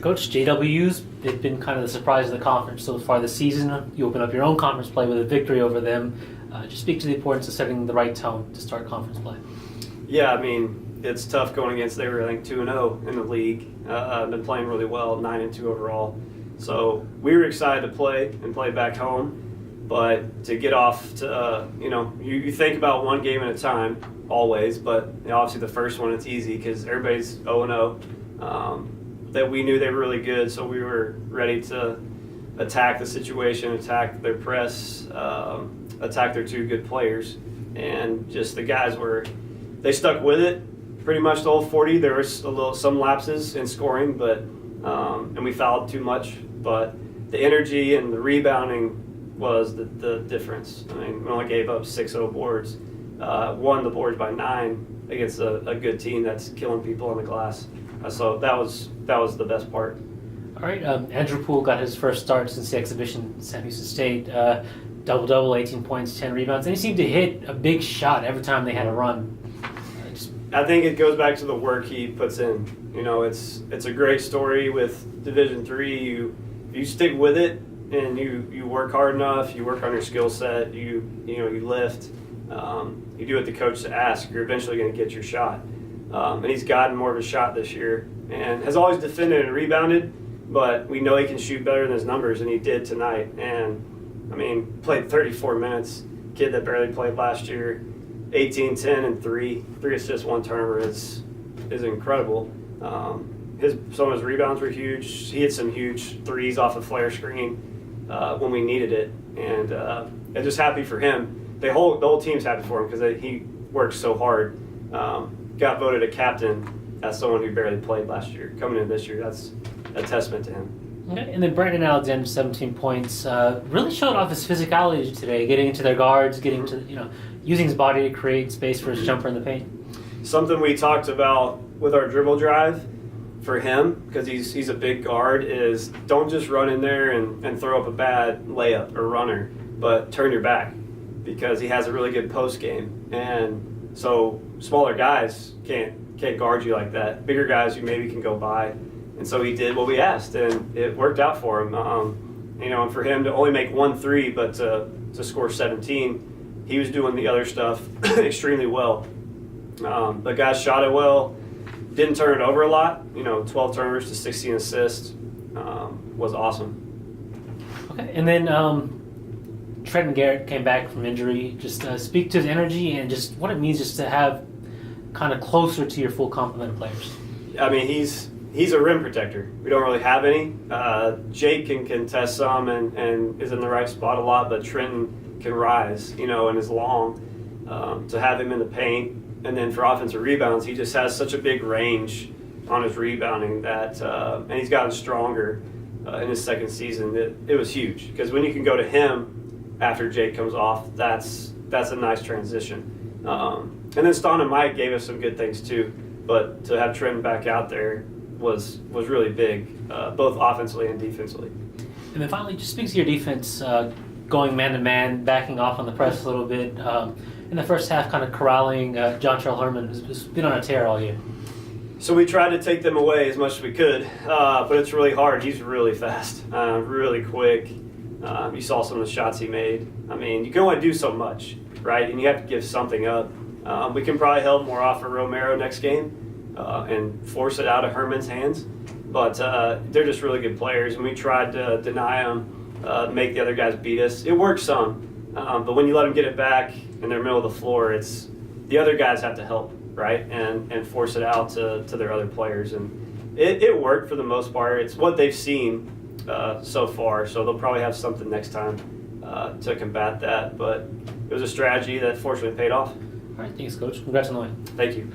Coach, JWU's, they've been kind of the surprise of the conference so far this season. You open up your own conference play with a victory over them. Just speak to the importance of setting the right tone to start conference play. Yeah, I mean, it's tough going against, they were I think 2-0 in the league. Been playing really well, 9-2 overall. So we were excited to play and play back home. But to get off to, you think about one game at a time always, but obviously the first one it's easy because everybody's 0-0. That we knew they were really good, so we were ready to attack the situation, attack their press, attack their two good players. And just the guys they stuck with it pretty much the whole 40. There was some lapses in scoring, but and we fouled too much. But the energy and the rebounding was the difference. I mean, we only gave up 6-0 boards, won the boards by 9 against a good team that's killing people on the glass. So that was the best part. All right, Andrew Poole got his first start since the exhibition at Sam Houston State. Double-double, 18 points, 10 rebounds. And he seemed to hit a big shot every time they had a run. I think it goes back to the work he puts in. It's a great story with Division III. You stick with it and you work hard enough. You work on your skill set. You lift. You do what the coach asks. You're eventually going to get your shot. And he's gotten more of a shot this year and has always defended and rebounded. But we know he can shoot better than his numbers, and he did tonight. And I mean, played 34 minutes. Kid that barely played last year. 18, 10, and 3 assists, 1 turnover is incredible. Some of his rebounds were huge. He hit some huge threes off a flare screen when we needed it, and I'm just happy for him. The whole team's happy for him because he worked so hard. Got voted a captain as someone who barely played last year. Coming in this year, that's a testament to him. Okay. And then Brandon Alexander, 17 points, really showed off his physicality today, getting into their guards, getting to using his body to create space for his jumper in the paint. Something we talked about with our dribble drive for him, because he's a big guard, is don't just run in there and throw up a bad layup or runner, but turn your back, because he has a really good post game. And so smaller guys can't guard you like that. Bigger guys you maybe can go by. And so he did what we asked, and it worked out for him. And for him to only make 1 3, but to score 17, he was doing the other stuff extremely well. The guys shot it well, didn't turn it over a lot. 12 turnovers to 16 assists was awesome. Okay, and then Trenton Garrett came back from injury. Just speak to his energy and just what it means just to have kind of closer to your full complement of players. I mean, he's a rim protector. We don't really have any. Jake can contest some and is in the right spot a lot, but Trenton can rise, and is long. To have him in the paint, and then for offensive rebounds, he just has such a big range on his rebounding that, and he's gotten stronger in his second season. It was huge because when you can go to him after Jake comes off, that's a nice transition. And then Ston and Mike gave us some good things too, but to have Trenton back out there was really big, both offensively and defensively. And then finally, just speak to your defense, going man-to-man, backing off on the press a little bit. In the first half, kind of corralling John Charles Herman, who's been on a tear all year. So we tried to take them away as much as we could, but it's really hard. He's really fast, really quick. You saw some of the shots he made. I mean, you can only do so much, right? And you have to give something up. We can probably help more off of Romero next game and force it out of Herman's hands. But they're just really good players, and we tried to deny them, make the other guys beat us. It worked some, but when you let them get it back in their middle of the floor, it's the other guys have to help, right, and force it out to their other players. And it worked for the most part. It's what they've seen so far, so they'll probably have something next time to combat that. But it was a strategy that fortunately paid off. All right, thanks, Coach. Congrats on the win. Thank you.